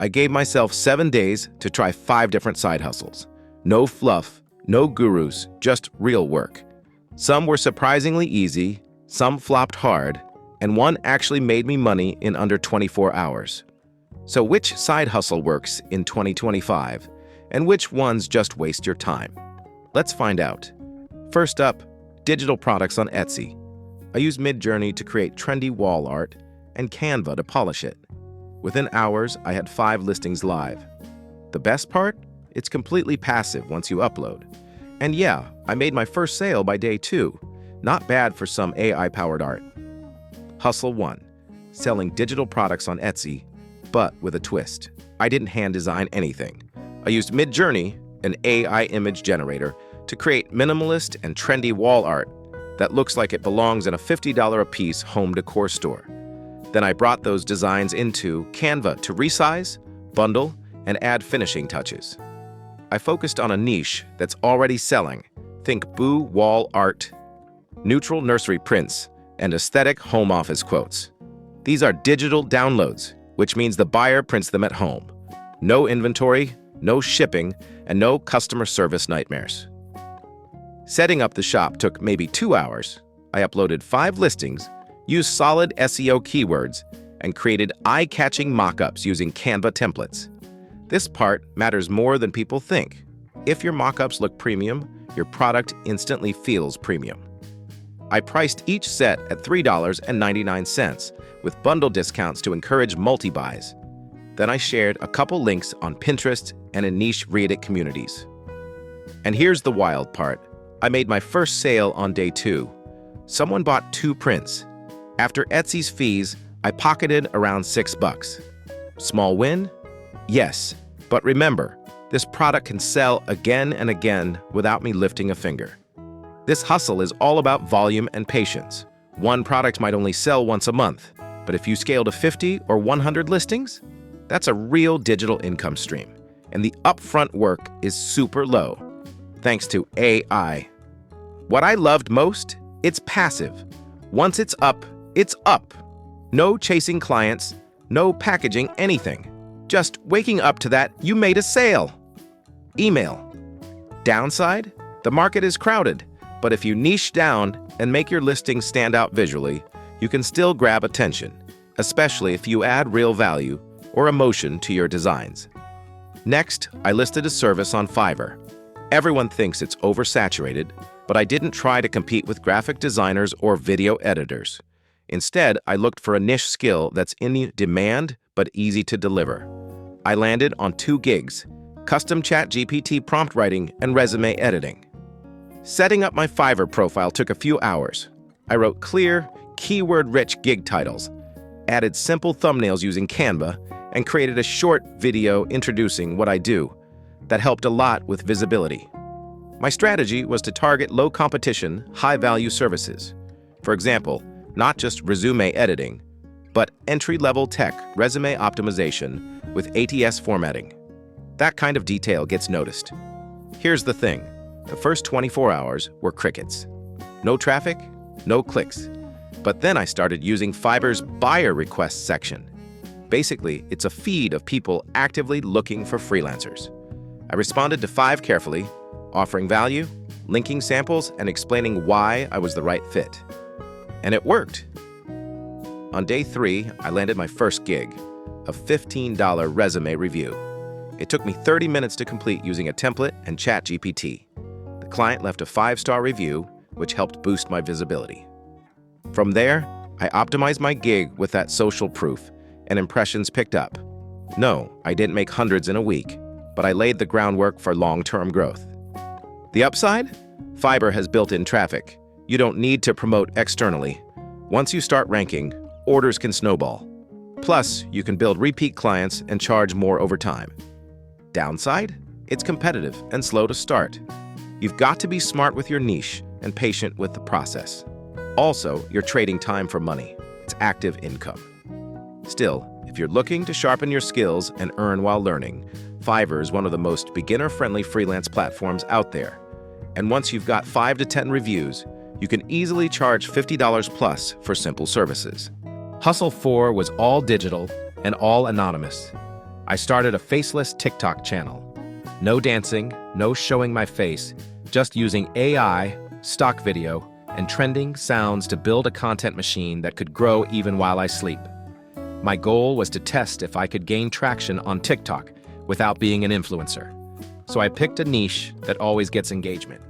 I gave myself 7 days to try 5 different side hustles. No fluff, no gurus, just real work. Some were surprisingly easy, some flopped hard, and one actually made me money in under 24 hours. So which side hustle works in 2025, and which ones just waste your time? Let's find out. First up, digital products on Etsy. I use Midjourney to create trendy wall art and Canva to polish it. Within hours, I had 5 listings live. The best part? It's completely passive once you upload. And yeah, I made my first sale by day 2. Not bad for some AI-powered art. Hustle 1. Selling digital products on Etsy, but with a twist. I didn't hand design anything. I used Midjourney, an AI image generator, to create minimalist and trendy wall art that looks like it belongs in a $50 a piece home decor store. Then I brought those designs into Canva to resize, bundle, and add finishing touches. I focused on a niche that's already selling. Think boo wall art, neutral nursery prints, and aesthetic home office quotes. These are digital downloads, which means the buyer prints them at home. No inventory, no shipping, and no customer service nightmares. Setting up the shop took maybe 2 hours. I uploaded 5 listings, used solid SEO keywords, and created eye-catching mock-ups using Canva templates. This part matters more than people think. If your mock-ups look premium, your product instantly feels premium. I priced each set at $3.99 with bundle discounts to encourage multi-buys. Then I shared a couple links on Pinterest and in niche Reddit communities. And here's the wild part. I made my first sale on day 2. Someone bought 2 prints. After Etsy's fees, I pocketed around $6. Small win? Yes, but remember, this product can sell again and again without me lifting a finger. This hustle is all about volume and patience. One product might only sell once a month, but if you scale to 50 or 100 listings, that's a real digital income stream. And the upfront work is super low, thanks to AI. What I loved most? It's passive. Once it's up, it's up. No chasing clients, no packaging anything. Just waking up to that, you made a sale. Email. Downside? The market is crowded, but if you niche down and make your listing stand out visually, you can still grab attention, especially if you add real value or emotion to your designs. Next, I listed a service on Fiverr. Everyone thinks it's oversaturated, but I didn't try to compete with graphic designers or video editors. Instead, I looked for a niche skill that's in demand but easy to deliver. I landed on 2 gigs, custom ChatGPT prompt writing and resume editing. Setting up my Fiverr profile took a few hours. I wrote clear, keyword-rich gig titles, added simple thumbnails using Canva, and created a short video introducing what I do. That helped a lot with visibility. My strategy was to target low-competition, high-value services. For example, not just resume editing, but entry-level tech resume optimization with ATS formatting. That kind of detail gets noticed. Here's the thing. The first 24 hours were crickets. No traffic, no clicks. But then I started using Fiverr's buyer requests section. Basically, it's a feed of people actively looking for freelancers. I responded to 5 carefully, offering value, linking samples, and explaining why I was the right fit. And it worked. On day 3, I landed my first gig, a $15 resume review. It took me 30 minutes to complete using a template and ChatGPT. The client left a 5-star review, which helped boost my visibility. From there, I optimized my gig with that social proof, and impressions picked up. No, I didn't make hundreds in a week, but I laid the groundwork for long-term growth. The upside? Fiverr has built-in traffic. You don't need to promote externally. Once you start ranking, orders can snowball. Plus, you can build repeat clients and charge more over time. Downside? It's competitive and slow to start. You've got to be smart with your niche and patient with the process. Also, you're trading time for money. It's active income. Still, if you're looking to sharpen your skills and earn while learning, Fiverr is one of the most beginner-friendly freelance platforms out there. And once you've got 5 to 10 reviews, you can easily charge $50 plus for simple services. Hustle 4 was all digital and all anonymous. I started a faceless TikTok channel. No dancing, no showing my face, just using AI, stock video, and trending sounds to build a content machine that could grow even while I sleep. My goal was to test if I could gain traction on TikTok without being an influencer. So I picked a niche that always gets engagement.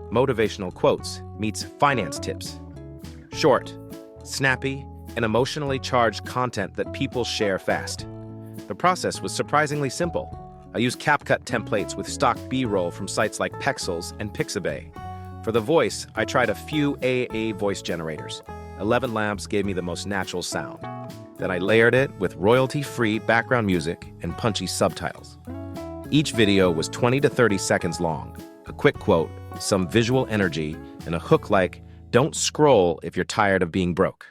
Motivational quotes meets finance tips. Short, snappy, and emotionally charged content that people share fast. The process was surprisingly simple. I used CapCut templates with stock B-roll from sites like Pexels and Pixabay. For the voice, I tried a few AA voice generators. 11 Labs gave me the most natural sound. Then I layered it with royalty-free background music and punchy subtitles. Each video was 20 to 30 seconds long. A quick quote, some visual energy, and a hook like, "Don't scroll if you're tired of being broke."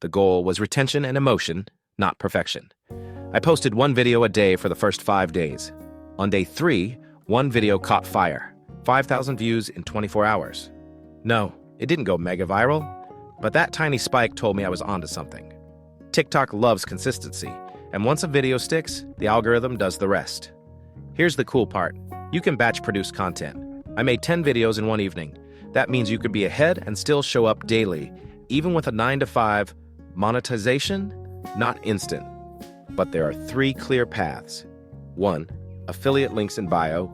The goal was retention and emotion, not perfection. I posted one video a day for the first 5 days. On day 3, one video caught fire. 5,000 views in 24 hours. No, it didn't go mega viral, but that tiny spike told me I was onto something. TikTok loves consistency, and once a video sticks, the algorithm does the rest. Here's the cool part. You can batch produce content. I made 10 videos in one evening. That means you could be ahead and still show up daily, even with a 9-to-5 monetization, not instant. But there are 3 clear paths. 1, affiliate links in bio.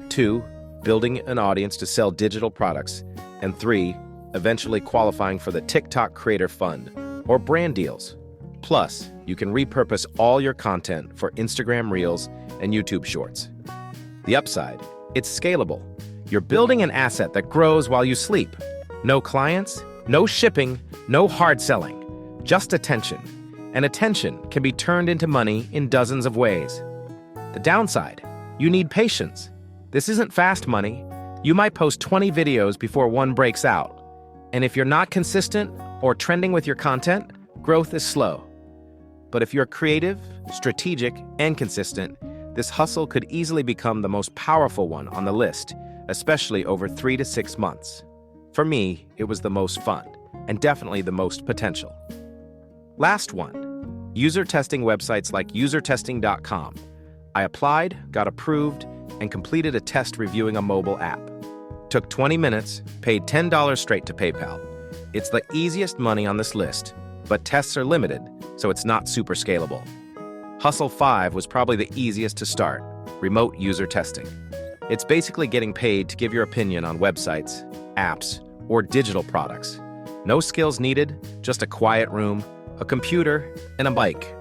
2, building an audience to sell digital products. And 3, eventually qualifying for the TikTok Creator Fund or brand deals. Plus, you can repurpose all your content for Instagram Reels and YouTube Shorts. The upside, it's scalable. You're building an asset that grows while you sleep. No clients, no shipping, no hard selling, just attention. And attention can be turned into money in dozens of ways. The downside, you need patience. This isn't fast money. You might post 20 videos before one breaks out. And if you're not consistent or trending with your content, growth is slow. But if you're creative, strategic, and consistent, this hustle could easily become the most powerful one on the list, especially over 3 to 6 months. For me, it was the most fun, and definitely the most potential. Last one. User testing websites like usertesting.com. I applied, got approved, and completed a test reviewing a mobile app. Took 20 minutes, paid $10 straight to PayPal. It's the easiest money on this list, but tests are limited, so it's not super scalable. Hustle 5 was probably the easiest to start, remote user testing. It's basically getting paid to give your opinion on websites, apps, or digital products. No skills needed, just a quiet room, a computer, and a mic.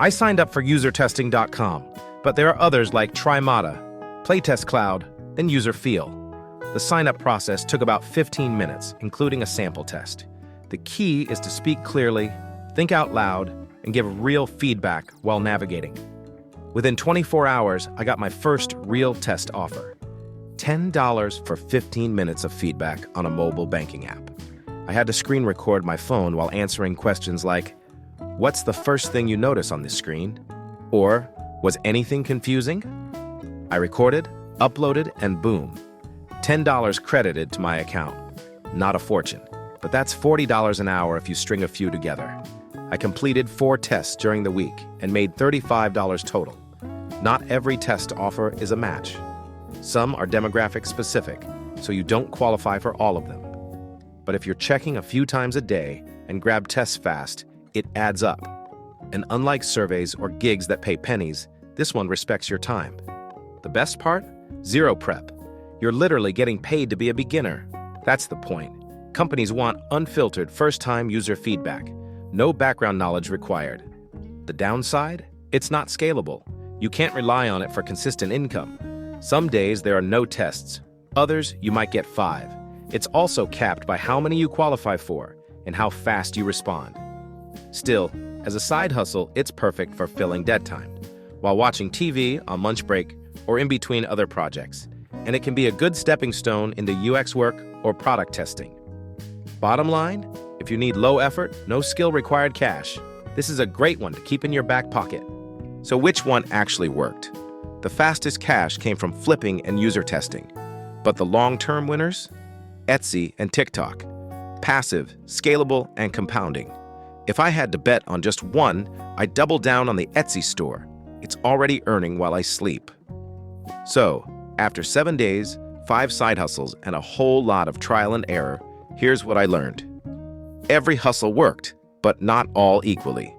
I signed up for usertesting.com, but there are others like Trimata, Playtest Cloud, and UserFeel. The sign-up process took about 15 minutes, including a sample test. The key is to speak clearly, think out loud, and give real feedback while navigating. Within 24 hours, I got my first real test offer. $10 for 15 minutes of feedback on a mobile banking app. I had to screen record my phone while answering questions like, "What's the first thing you notice on this screen?" Or, "Was anything confusing?" I recorded, uploaded, and boom, $10 credited to my account. Not a fortune, but that's $40 an hour if you string a few together. I completed 4 tests during the week and made $35 total. Not every test offer is a match. Some are demographic specific, so you don't qualify for all of them. But if you're checking a few times a day and grab tests fast, it adds up. And unlike surveys or gigs that pay pennies, this one respects your time. The best part? Zero prep. You're literally getting paid to be a beginner. That's the point. Companies want unfiltered first-time user feedback. No background knowledge required. The downside? It's not scalable. You can't rely on it for consistent income. Some days there are no tests. Others, you might get 5. It's also capped by how many you qualify for and how fast you respond. Still, as a side hustle, it's perfect for filling dead time, while watching TV on lunch break or in between other projects. And it can be a good stepping stone into UX work or product testing. Bottom line, if you need low effort, no skill required cash, this is a great one to keep in your back pocket. So which one actually worked? The fastest cash came from flipping and user testing. But the long-term winners? Etsy and TikTok. Passive, scalable, and compounding. If I had to bet on just one, I'd double down on the Etsy store. it's already earning while I sleep. So, after 7 days, 5 side hustles, and a whole lot of trial and error, here's what I learned. Every hustle worked, but not all equally.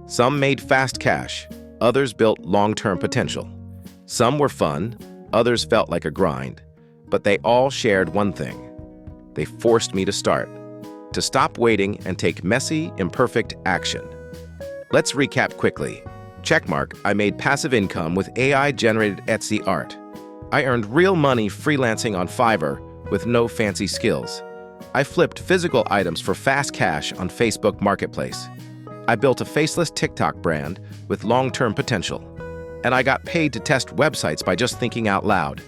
Some made fast cash, others built long-term potential. Some were fun, others felt like a grind, but they all shared one thing. They forced me to stop waiting and take messy, imperfect action. Let's recap quickly. Checkmark, I made passive income with AI-generated Etsy art. I earned real money freelancing on Fiverr with no fancy skills. I flipped physical items for fast cash on Facebook Marketplace. I built a faceless TikTok brand with long-term potential. And I got paid to test websites by just thinking out loud.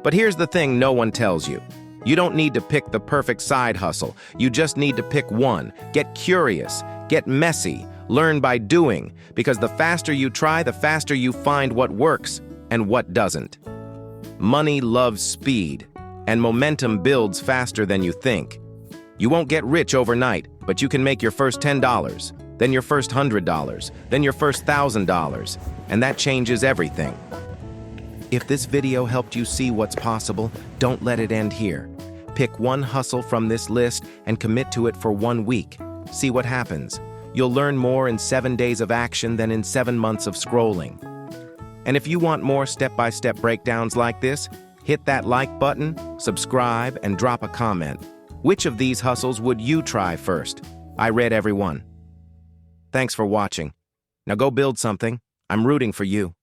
But here's the thing no one tells you. You don't need to pick the perfect side hustle. You just need to pick one. Get curious, get messy, learn by doing, because the faster you try, the faster you find what works and what doesn't. Money loves speed, and momentum builds faster than you think. You won't get rich overnight, but you can make your first $10, then your first $100, then your first $1,000, and that changes everything. If this video helped you see what's possible, don't let it end here. Pick one hustle from this list and commit to it for 1 week. See what happens. You'll learn more in 7 days of action than in 7 months of scrolling. And if you want more step-by-step breakdowns like this, hit that like button, subscribe, and drop a comment. Which of these hustles would you try first? I read every one. Thanks for watching. Now go build something. I'm rooting for you.